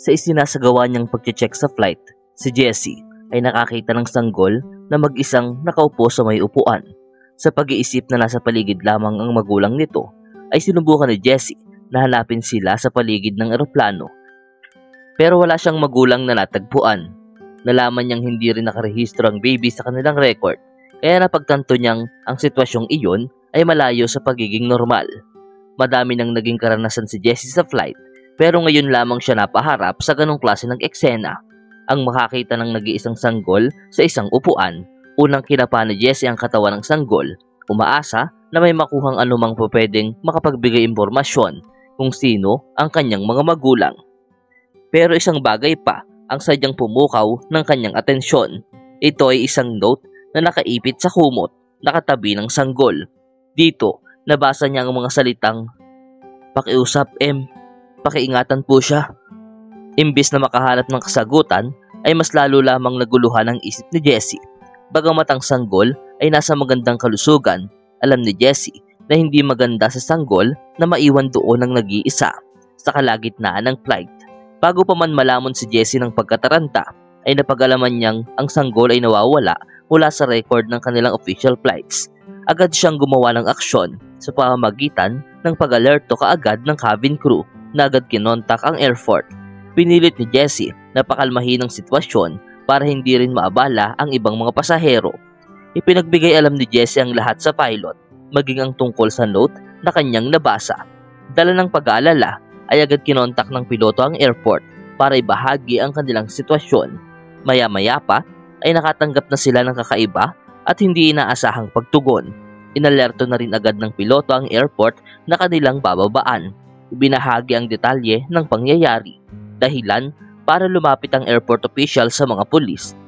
Sa isinasagawa niyang pagche-check sa flight, si Jessie ay nakakita ng sanggol na mag-isang nakaupo sa may upuan. Sa pag-iisip na nasa paligid lamang ang magulang nito, ay sinubukan ni Jessie na hanapin sila sa paligid ng eroplano. Pero wala siyang magulang na natagpuan. Nalaman niyang hindi rin nakarehistro ang baby sa kanilang record, kaya napagtanto niyang ang sitwasyong iyon ay malayo sa pagiging normal. Madami nang naging karanasan si Jessie sa flight, pero ngayon lamang siya napaharap sa ganong klase ng eksena. Ang makakita ng nag-iisang sanggol sa isang upuan, unang kinapa ni Jessie ang katawan ng sanggol, umaasa na may makuhang anumang pwedeng makapagbigay impormasyon kung sino ang kanyang mga magulang. Pero isang bagay pa ang sadyang pumukaw ng kanyang atensyon. Ito ay isang note na nakaipit sa kumot, nakatabi ng sanggol. Dito, nabasa niya ang mga salitang, "Pakiusap, M. Pakiingatan po siya." Imbis na makahanap ng kasagutan, ay mas lalo lamang naguluhan ang isip ni Jessie. Bagamat ang sanggol ay nasa magandang kalusugan, alam ni Jessie na hindi maganda sa sanggol na maiwan doon ng nag-iisa sa kalagitnaan ng flight. Bago pa man malamon si Jessie ng pagkataranta, ay napag-alaman niyang ang sanggol ay nawawala mula sa record ng kanilang official flights. Agad siyang gumawa ng aksyon sa pamamagitan ng pag-alerto kaagad ng cabin crew na agad kinontak ang airport. Pinilit ni Jessie na pakalmahin ang sitwasyon para hindi rin maabala ang ibang mga pasahero. Ipinagbigay alam ni Jessie ang lahat sa pilot, maging ang tungkol sa note na kanyang nabasa. Dala ng pag-aalala ay agad kinontak ng piloto ang airport para ibahagi ang kanilang sitwasyon. Maya-maya pa ay nakatanggap na sila ng kakaiba at hindi inaasahang pagtugon. Inalerto na rin agad ng piloto ang airport na kanilang bababaan. Ibinahagi ang detalye ng pangyayari. Dahilan para lumapit ang airport official sa mga pulis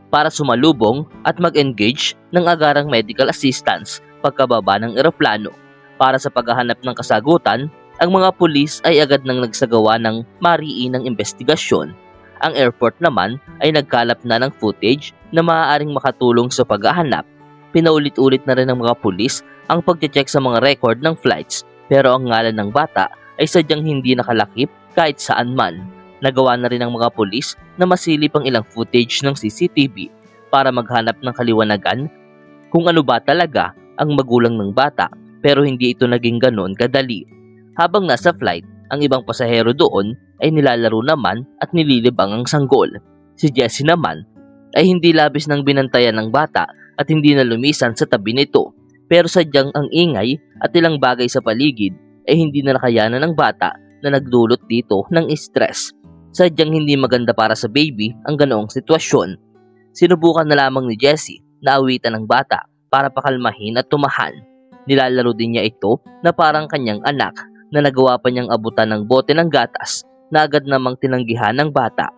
para sumalubong at mag-engage ng agarang medical assistance pagkababa ng eroplano. Para sa paghahanap ng kasagutan, ang mga pulis ay agad nang nagsagawa ng mariinang investigasyon. Ang airport naman ay nagkalap na ng footage na maaaring makatulong sa paghahanap. Pinaulit-ulit na rin ng mga pulis ang pagche-check sa mga record ng flights, pero ang ngalan ng bata ay sadyang hindi nakalakip kahit saan man. Nagawa na rin ng mga pulis na masilip ang ilang footage ng CCTV para maghanap ng kaliwanagan kung ano ba talaga ang magulang ng bata, pero hindi ito naging ganoon kadali. Habang nasa flight, ang ibang pasahero doon ay nilalaro naman at nililibang ang sanggol. Si Jessie naman ay hindi labis ng binantayan ng bata at hindi na lumisan sa tabi nito, pero sadyang ang ingay at ilang bagay sa paligid ay hindi na nakayanan ng bata na nagdulot dito ng stress. Sadyang hindi maganda para sa baby ang ganoong sitwasyon. Sinubukan na lamang ni Jessie na awitan ng bata para pakalmahin at tumahan. Nilalaro din niya ito na parang kanyang anak na nagawa pa niyang abutan ng bote ng gatas na agad namang tinanggihan ng bata.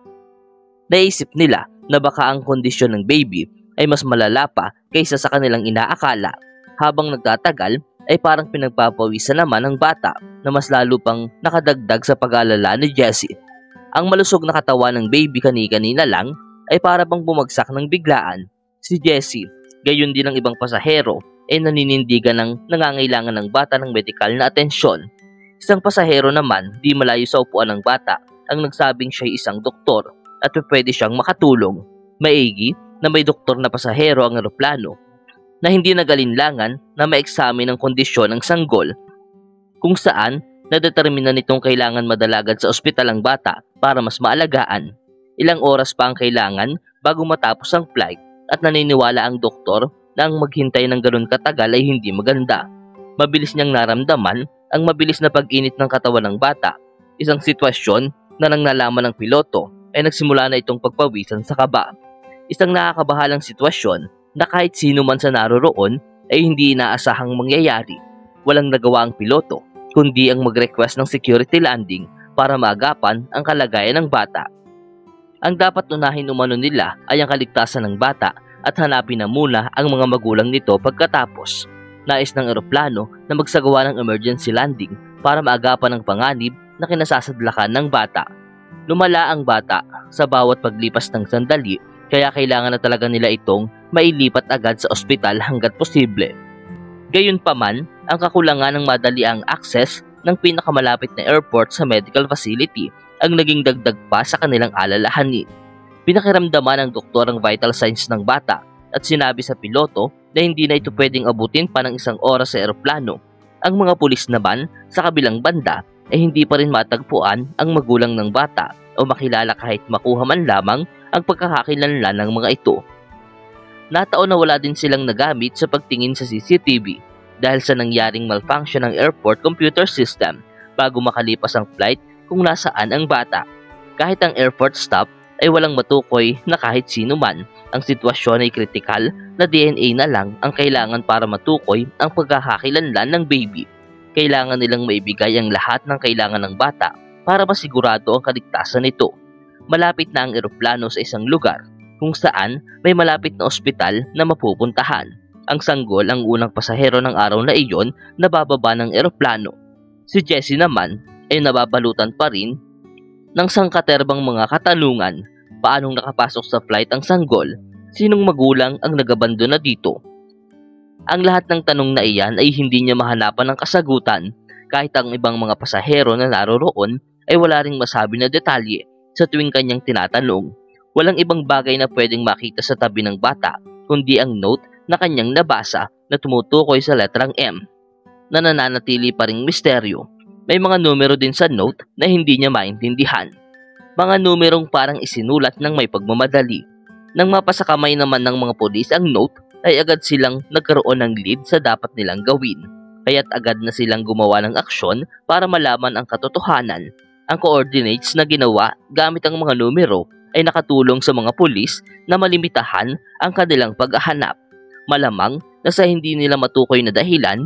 Naisip nila na baka ang kondisyon ng baby ay mas malala pa kaysa sa kanilang inaakala. Habang nagtatagal ay parang pinagpapawisan naman ng bata na mas lalo pang nakadagdag sa pag-aalala ni Jessie. Ang malusog na katawan ng baby kani-kanina lang ay para bang bumagsak ng biglaan. Si Jessie, gayon din ang ibang pasahero, ay naninindigan ng nangangailangan ng bata ng medikal na atensyon. Isang pasahero naman, di malayo sa upuan ng bata, ang nagsabing siya ay isang doktor at pwede siyang makatulong. Maigi na may doktor na pasahero ang eroplano na hindi nagalinlangan na ma-examine ang kondisyon ng sanggol, kung saan nadetermina nitong kailangan madalagad sa ospital ang bata para mas maalagaan. Ilang oras pa ang kailangan bago matapos ang flight at naniniwala ang doktor na ang maghintay ng ganun katagal ay hindi maganda. Mabilis niyang naramdaman ang mabilis na pag-init ng katawan ng bata, isang sitwasyon na nang nalaman ng piloto ay nagsimula na itong pagpawisan sa kaba. Isang nakakabahalang sitwasyon na kahit sino man sa naroroon ay hindi inaasahang mangyayari. Walang nagawa ang piloto kundi ang mag-request ng security landing para maagapan ang kalagayan ng bata. Ang dapat unahin umano nila ay ang kaligtasan ng bata at hanapin na muna ang mga magulang nito pagkatapos. Nais ng eroplano na magsagawa ng emergency landing para maagapan ang panganib na kinasasadlakan ng bata. Lumala ang bata sa bawat paglipas ng sandali, kaya kailangan na talaga nila itong mailipat agad sa ospital hanggat posible. Gayunpaman, ang kakulangan ng madali ang access ng pinakamalapit na airport sa medical facility ang naging dagdag pa sa kanilang alalahanin. Pinakiramdaman ng doktor ang vital signs ng bata at sinabi sa piloto na hindi na ito pwedeng abutin pa ng 1 oras sa eroplano. Ang mga pulis naman sa kabilang banda ay hindi pa rin matagpuan ang magulang ng bata o makilala kahit makuha man lamang ang pagkakakilanlan ng mga ito. Nataon na wala din silang nagamit sa pagtingin sa CCTV dahil sa nangyaring malfunction ng airport computer system bago makalipas ang flight kung nasaan ang bata. Kahit ang airport staff ay walang matukoy na kahit sino man, ang sitwasyon ay kritikal na DNA na lang ang kailangan para matukoy ang pagkakakilanlan ng baby. Kailangan nilang maibigay ang lahat ng kailangan ng bata para masigurado ang kaligtasan nito. Malapit na ang eroplano sa isang lugar kung saan may malapit na ospital na mapupuntahan. Ang sanggol ang unang pasahero ng araw na iyon na bababa ng eroplano. Si Jessie naman ay nababalutan pa rin ng sangkaterbang mga katanungan. Paanong nakapasok sa flight ang sanggol? Sinong magulang ang nagabando na dito? Ang lahat ng tanong na iyan ay hindi niya mahanapan ng kasagutan kahit ang ibang mga pasahero na naroroon ay wala ring masabi na detalye sa tuwing kanyang tinatanong. Walang ibang bagay na pwedeng makita sa tabi ng bata kundi ang note na kanyang nabasa na tumutukoy sa letrang M na nananatili pa ring misteryo. May mga numero din sa note na hindi niya maintindihan. Mga numerong parang isinulat ng may pagmamadali. Nang mapasakamay naman ng mga pulis ang note ay agad silang nagkaroon ng lead sa dapat nilang gawin. Kaya't agad na silang gumawa ng aksyon para malaman ang katotohanan. Ang coordinates na ginawa gamit ang mga numero ay nakatulong sa mga pulis na malimitahan ang kanilang paghahanap. Malamang na sa hindi nila matukoy na dahilan,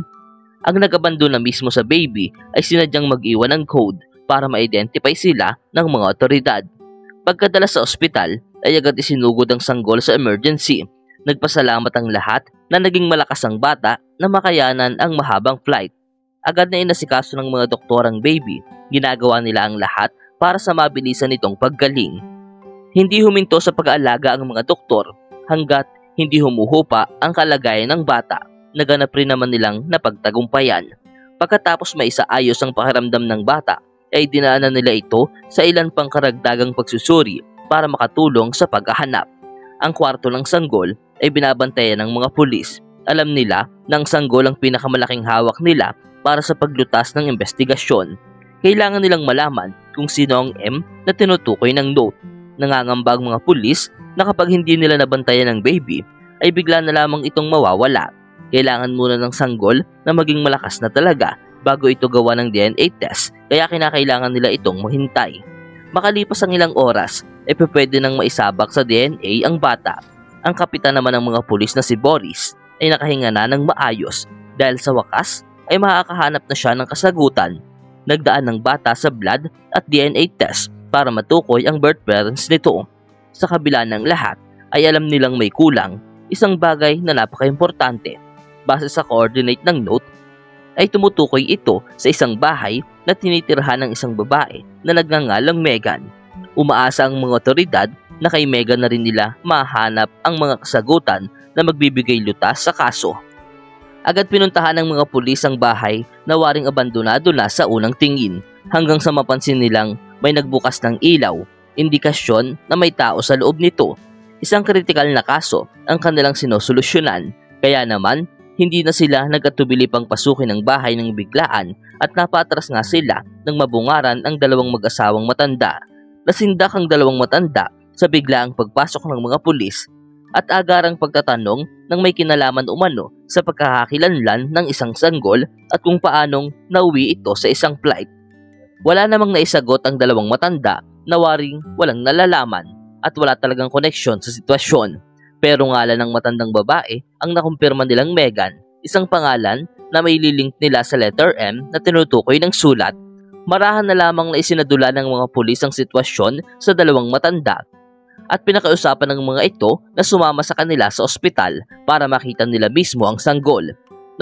ang nagabando na mismo sa baby ay sinadyang mag-iwan ng code para ma-identify sila ng mga otoridad. Pagkadala sa ospital ay agad isinugod ang sanggol sa emergency. Nagpasalamat ang lahat na naging malakas ang bata na makayanan ang mahabang flight. Agad na inasikaso ng mga doktor ang baby. Ginagawa nila ang lahat para sa mabilisan nitong paggaling. Hindi huminto sa pag-aalaga ang mga doktor hanggat hindi humuhupa ang kalagayan ng bata. Naganap rin naman nilang napagtagumpayan. Pagkatapos maisaayos ang pakiramdam ng bata, ay dinaanan nila ito sa ilan pang karagdagang pagsusuri para makatulong sa paghahanap. Ang kwarto ng sanggol ay binabantayan ng mga pulis. Alam nila na ang sanggol ang pinakamalaking hawak nila para sa paglutas ng investigasyon. Kailangan nilang malaman kung sino ang M na tinutukoy ng note. Nangangamba ang mga pulis na kapag hindi nila nabantayan ang baby, ay bigla na lamang itong mawawala. Kailangan muna ng sanggol na maging malakas na talaga bago ito gawa ng DNA test, kaya kinakailangan nila itong mahintay. Makalipas ang ilang oras, ay pwede nang maisabak sa DNA ang bata. Ang kapitan naman ng mga pulis na si Boris ay nakahinga na ng maayos dahil sa wakas ay makakahanap na siya ng kasagutan. Nagdaan ng bata sa blood at DNA test para matukoy ang birth parents nito. Sa kabila ng lahat ay alam nilang may kulang, isang bagay na napaka-importante. Base sa coordinate ng note, ay tumutukoy ito sa isang bahay na tinitirhan ng isang babae na nagngangalang Megan. Umaasa ang mga otoridad na kay Megan na rin nila mahanap ang mga kasagutan na magbibigay lutas sa kaso. Agad pinuntahan ng mga pulis ang bahay na waring abandonado na sa unang tingin hanggang sa mapansin nilang may nagbukas ng ilaw, indikasyon na may tao sa loob nito. Isang kritikal na kaso ang kanilang sinusolusyonan, kaya naman hindi na sila nagkatubili pang pasukin ang bahay ng biglaan at napatras nga sila nang mabungaran ang dalawang mag-asawang matanda. Nasindak ang dalawang matanda sa biglaang pagpasok ng mga pulis at agarang pagtatanong ng may kinalaman umano sa pagkakakilanlan ng isang sanggol at kung paanong nauwi ito sa isang flight. Wala namang naisagot ang dalawang matanda na waring walang nalalaman at wala talagang koneksyon sa sitwasyon. Pero ngalan ng matandang babae ang nakumpirma nilang Megan, isang pangalan na may lilink nila sa letter M na tinutukoy ng sulat. Marahan na lamang na isinadula ng mga pulis ang sitwasyon sa dalawang matanda at pinakausapan ng mga ito na sumama sa kanila sa ospital para makita nila mismo ang sanggol.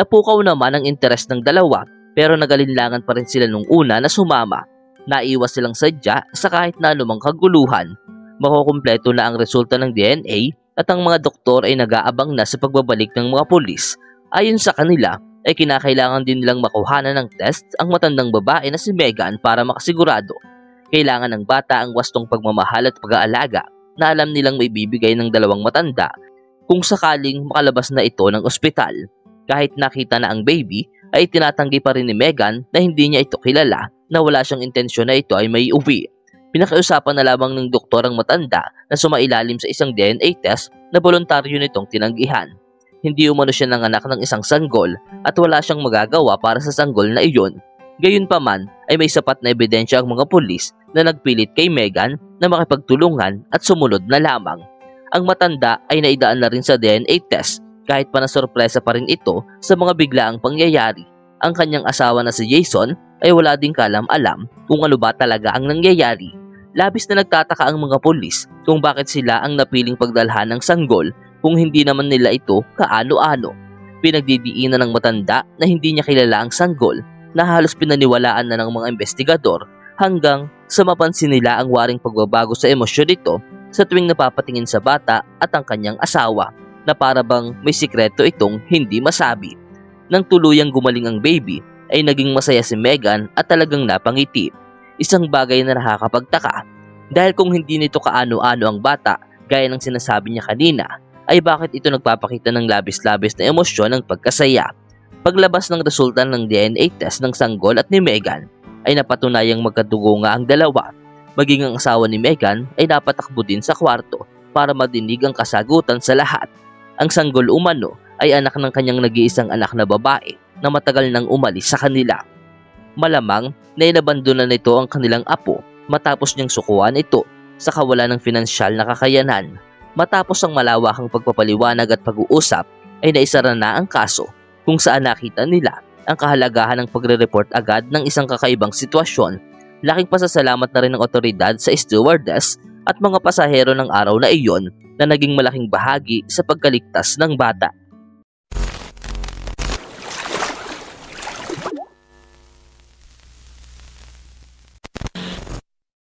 Napukaw naman ang interes ng dalawa pero nagalinlangan pa rin sila nung una na sumama. Naiwas silang sadya sa kahit na anumang kaguluhan. Makukumpleto na ang resulta ng DNA at ang mga doktor ay nag-aabang na sa pagbabalik ng mga pulis. Ayon sa kanila, ay kinakailangan din nilang makuhanan ng test ang matandang babae na si Megan para makasigurado. Kailangan ng bata ang wastong pagmamahal at pag-aalaga na alam nilang may bibigay ng dalawang matanda kung sakaling makalabas na ito ng ospital. Kahit nakita na ang baby, ay tinatanggi pa rin ni Megan na hindi niya ito kilala, na wala siyang intensyon na ito ay may uwi. Pinakiusapan na lamang ng doktor ang matanda na sumailalim sa isang DNA test na voluntaryo nitong tinanggihan. Hindi umano siya nanganak ng isang sanggol at wala siyang magagawa para sa sanggol na iyon. Gayunpaman ay may sapat na ebidensya ang mga pulis na nagpilit kay Megan na makipagtulungan at sumunod na lamang. Ang matanda ay naidaan na rin sa DNA test kahit pa nasorpresa pa rin ito sa mga biglaang pangyayari. Ang kanyang asawa na si Jason ay wala ding kalam-alam kung ano ba talaga ang nangyayari. Labis na nagtataka ang mga pulis kung bakit sila ang napiling pagdalhan ng sanggol kung hindi naman nila ito kaano-ano. Pinagdidiinan ng matanda na hindi niya kilala ang sanggol na halos pinaniwalaan na ng mga investigador hanggang sa mapansin nila ang waring pagbabago sa emosyon nito sa tuwing napapatingin sa bata at ang kanyang asawa na para bang may sikreto itong hindi masabi. Nang tuluyang gumaling ang baby ay naging masaya si Megan at talagang napangiti. Isang bagay na nakakapagtaka dahil kung hindi nito kaano-ano ang bata gaya ng sinasabi niya kanina ay bakit ito nagpapakita ng labis-labis na emosyon ng pagkasaya. Paglabas ng resulta ng DNA test ng sanggol at ni Megan ay napatunayang magkadugo nga ang dalawa. Maging ang asawa ni Megan ay napatakbo din sa kwarto para madinig ang kasagutan sa lahat. Ang sanggol umano ay anak ng kanyang nag-iisang anak na babae na matagal nang umalis sa kanila. Malamang na inabandonan nito ang kanilang apo matapos niyang sukuan ito sa kawalan ng pinansyal na kakayanan. Matapos ang malawakang pagpapaliwanag at pag-uusap ay naisara na ang kaso kung saan nakita nila ang kahalagahan ng pagre-report agad ng isang kakaibang sitwasyon. Laking pasasalamat na rin ng otoridad sa stewardess at mga pasahero ng araw na iyon na naging malaking bahagi sa pagkaligtas ng bata.